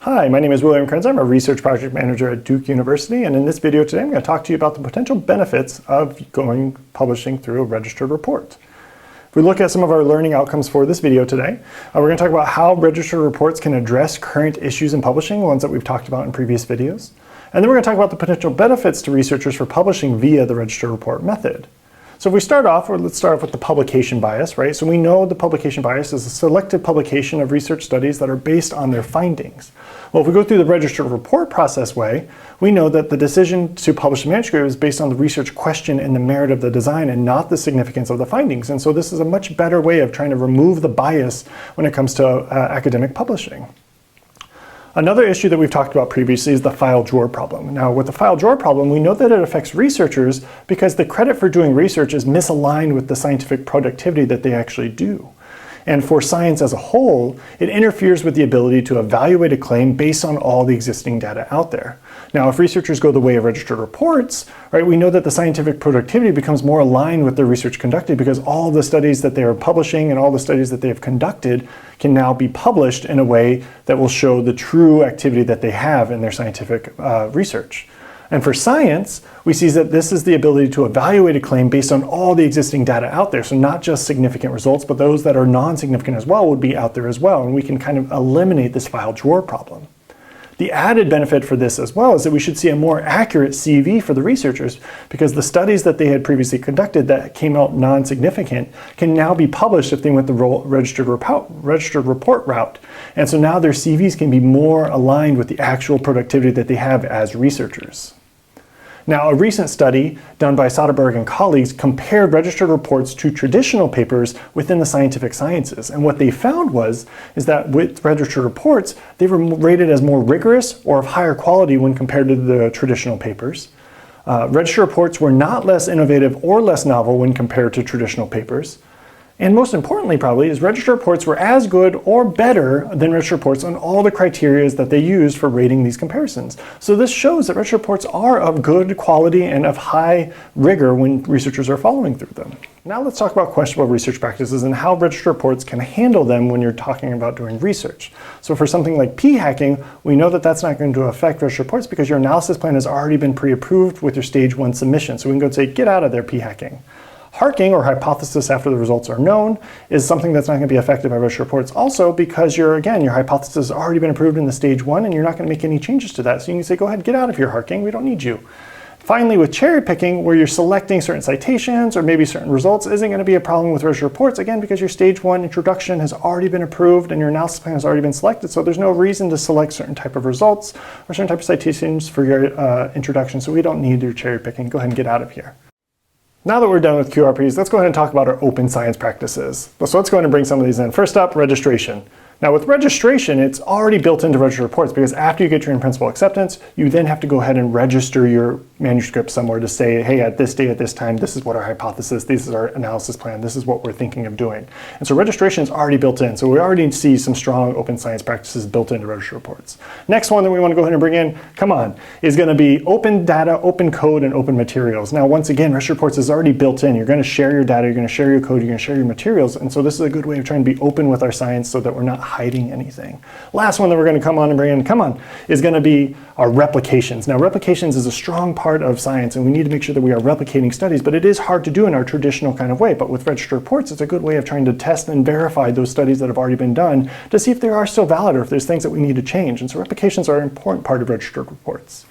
Hi, my name is William Krenz. I'm a research project manager at Duke University, and in this video today I'm going to talk to you about the potential benefits of publishing through a registered report. If we look at some of our learning outcomes for this video today, we're going to talk about how registered reports can address current issues in publishing, ones that we've talked about in previous videos. And then we're going to talk about the potential benefits to researchers for publishing via the registered report method. So if we start off, let's start off with the publication bias, right? So we know the publication bias is a selective publication of research studies that are based on their findings. Well, if we go through the registered report process way, we know that the decision to publish a manuscript is based on the research question and the merit of the design and not the significance of the findings. And so this is a much better way of trying to remove the bias when it comes to academic publishing. Another issue that we've talked about previously is the file drawer problem. Now, with the file drawer problem, we know that it affects researchers because the credit for doing research is misaligned with the scientific productivity that they actually do. And for science as a whole, it interferes with the ability to evaluate a claim based on all the existing data out there. Now, if researchers go the way of registered reports, right, we know that the scientific productivity becomes more aligned with the research conducted because all the studies that they are publishing and all the studies that they have conducted can now be published in a way that will show the true activity that they have in their scientific research. And for science, we see that this is the ability to evaluate a claim based on all the existing data out there. So not just significant results, but those that are non-significant as well would be out there as well. And we can kind of eliminate this file drawer problem. The added benefit for this as well is that we should see a more accurate CV for the researchers because the studies that they had previously conducted that came out non-significant can now be published if they went the registered report route. And so now their CVs can be more aligned with the actual productivity that they have as researchers. Now, a recent study done by Soderberg and colleagues compared registered reports to traditional papers within the scientific sciences. And what they found is that with registered reports, they were rated as more rigorous or of higher quality when compared to the traditional papers. Registered reports were not less innovative or less novel when compared to traditional papers. And most importantly, probably, is registered reports were as good or better than registered reports on all the criteria that they used for rating these comparisons. So this shows that registered reports are of good quality and of high rigor when researchers are following through them. Now let's talk about questionable research practices and how registered reports can handle them when you're talking about doing research. So for something like p-hacking, we know that that's not going to affect registered reports because your analysis plan has already been pre-approved with your stage 1 submission. So we can go and say, get out of there, p-hacking. Harking, or hypothesis after the results are known, is something that's not going to be affected by registered reports also because your hypothesis has already been approved in the stage 1 and you're not going to make any changes to that. So you can say, go ahead, get out of here, harking, we don't need you. Finally, with cherry picking, where you're selecting certain citations or maybe certain results, isn't going to be a problem with registered reports, again, because your stage 1 introduction has already been approved and your analysis plan has already been selected, so there's no reason to select certain type of results or certain type of citations for your introduction, so we don't need your cherry picking. Go ahead and get out of here. Now that we're done with QRPs, let's go ahead and talk about our open science practices. So let's go ahead and bring some of these in. First up, registration. Now with registration, it's already built into registered reports because after you get your in-principle acceptance, you then have to go ahead and register your manuscript somewhere to say, hey, at this day, at this time, this is what our hypothesis, this is our analysis plan, this is what we're thinking of doing. And so registration is already built in. So we already see some strong open science practices built into registered reports. Next one that we want to go ahead and bring in, come on, is going to be open data, open code, and open materials. Now, once again, registered reports is already built in. You're going to share your data, you're going to share your code, you're going to share your materials. And so this is a good way of trying to be open with our science so that we're not hiding anything. Last one that we're going to come on and bring in, is going to be our replications. Now, replications is a strong part of science, and we need to make sure that we are replicating studies, but it is hard to do in our traditional kind of way. But with registered reports, it's a good way of trying to test and verify those studies that have already been done to see if they are still valid or if there's things that we need to change. And so replications are an important part of registered reports.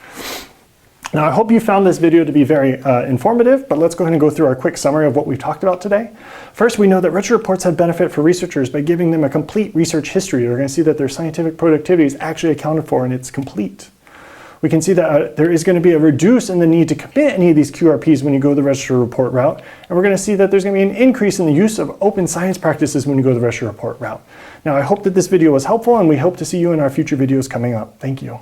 Now, I hope you found this video to be very informative, but let's go ahead and go through our quick summary of what we've talked about today. First, we know that registered reports have benefit for researchers by giving them a complete research history. They're going to see that their scientific productivity is actually accounted for and it's complete. We can see that there is going to be a reduce in the need to commit any of these QRPs when you go the registered report route. And we're going to see that there's going to be an increase in the use of open science practices when you go the registered report route. Now, I hope that this video was helpful and we hope to see you in our future videos coming up. Thank you.